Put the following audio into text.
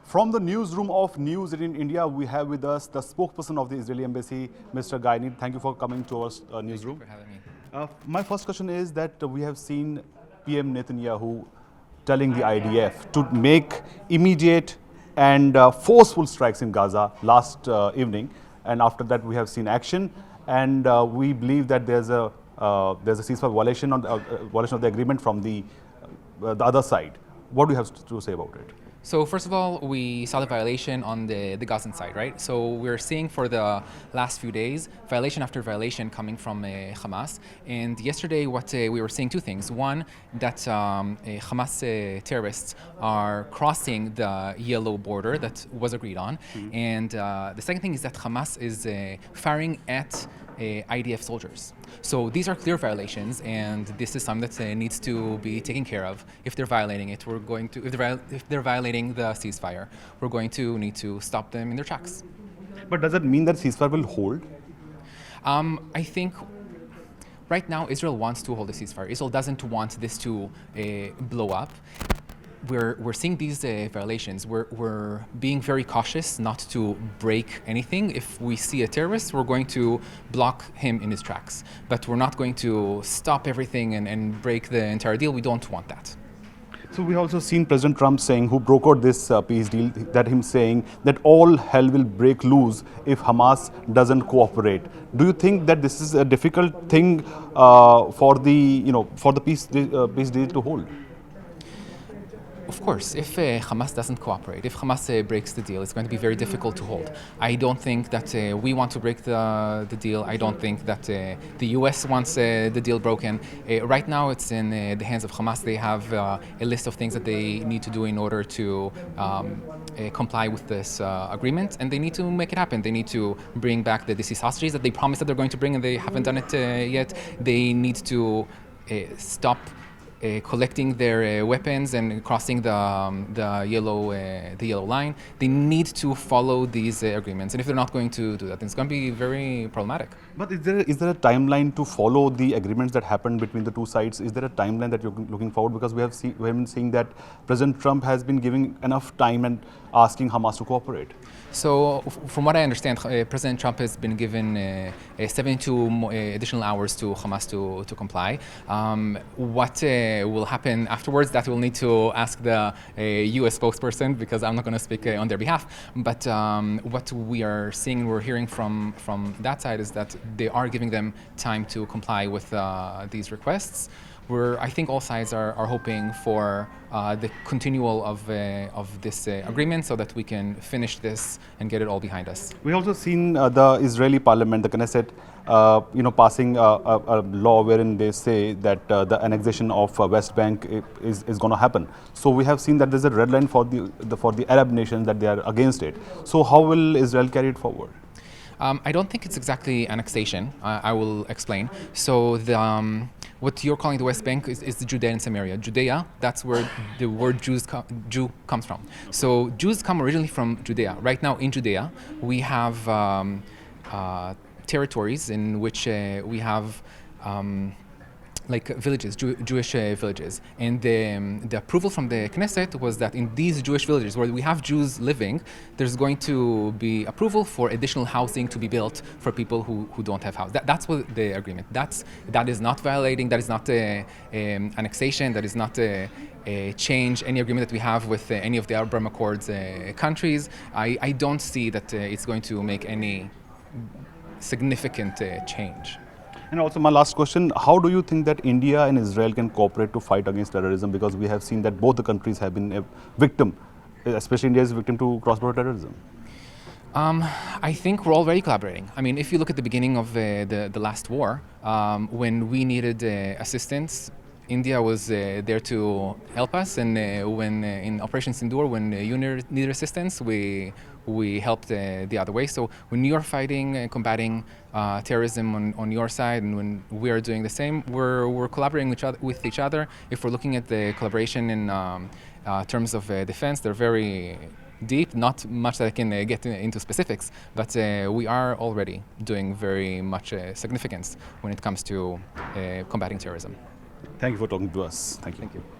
From the newsroom of News in India, we have with us the spokesperson of the Israeli embassy, Mr. Guy Nir. Thank you for coming to our newsroom. Thank you for having me. My first question is that we have seen PM Netanyahu telling the IDF to make immediate and forceful strikes in Gaza last evening, and after that we have seen action, and we believe that there's a ceasefire violation of the agreement from the other side. What do you have to say about it? So first of all, we saw the violation on the Gazan side, right? So we're seeing for the last few days, violation after violation coming from Hamas. And yesterday, what we were seeing two things. One, that Hamas terrorists are crossing the yellow border that was agreed on. Mm-hmm. And the second thing is that Hamas is firing at IDF soldiers. So these are clear violations, and this is something that needs to be taken care of. If they're violating it, we're going to, if they're violating the ceasefire, we're going to need to stop them in their tracks. But does it mean that ceasefire will hold? I think right now Israel wants to hold the ceasefire. Israel doesn't want this to blow up. We're seeing these violations. We're being very cautious not to break anything. If we see a terrorist, we're going to block him in his tracks. But we're not going to stop everything and break the entire deal. We don't want that. So we also seen President Trump saying, who brokered this peace deal, that him saying that all hell will break loose if Hamas doesn't cooperate. Do you think that this is a difficult thing for the peace deal to hold? Of course, if Hamas doesn't cooperate, if Hamas breaks the deal, it's going to be very difficult to hold. I don't think that we want to break the deal. I don't think that the US wants the deal broken. Right now, it's in the hands of Hamas. They have a list of things that they need to do in order to comply with this agreement, and they need to make it happen. They need to bring back the deceased hostages that they promised that they're going to bring, and they haven't done it yet. They need to stop collecting their weapons and crossing the yellow line. They need to follow these agreements, and if they're not going to do that, then it's going to be very problematic. But is there a timeline to follow the agreements that happened between the two sides? Is there a timeline that you're looking forward? Because we have been seeing that President Trump has been giving enough time and asking Hamas to cooperate. So, from what I understand, President Trump has been given 72 additional hours to Hamas to comply. What will happen afterwards, that we'll need to ask the U.S. spokesperson, because I'm not going to speak on their behalf. But what we are seeing, we're hearing from that side, is that they are giving them time to comply with these requests. I think all sides are hoping for the continual of this agreement, so that we can finish this and get it all behind us. We also seen the Israeli parliament, the Knesset, passing a law wherein they say that the annexation of West Bank is going to happen. So we have seen that there's a red line for the Arab nations, that they are against it. So how will Israel carry it forward? I don't think it's exactly annexation. I will explain. So what you're calling the West Bank is the Judea and Samaria. Judea, that's where the word Jew comes from. So Jews come originally from Judea. Right now in Judea, we have territories in which we have like villages, Jewish villages. And the approval from the Knesset was that in these Jewish villages where we have Jews living, there's going to be approval for additional housing to be built for people who don't have house. That's what the agreement. That is not violating, that is not annexation, that is not change any agreement that we have with any of the Abraham Accords countries. I don't see that it's going to make any significant change. And also my last question, how do you think that India and Israel can cooperate to fight against terrorism? Because we have seen that both the countries have been a victim, especially India is a victim to cross-border terrorism. I think we're already collaborating. I mean, if you look at the beginning of the last war, when we needed assistance, India was there to help us, and when in Operation Sindoor, when you needed assistance, we helped the other way. So when you're fighting, combating terrorism on your side, and when we are doing the same, we're collaborating with each other. If we're looking at the collaboration in terms of defense, they're very deep, not much that I can get into specifics, but we are already doing very much significance when it comes to combating terrorism. Thank you for talking to us. Thank you. Thank you.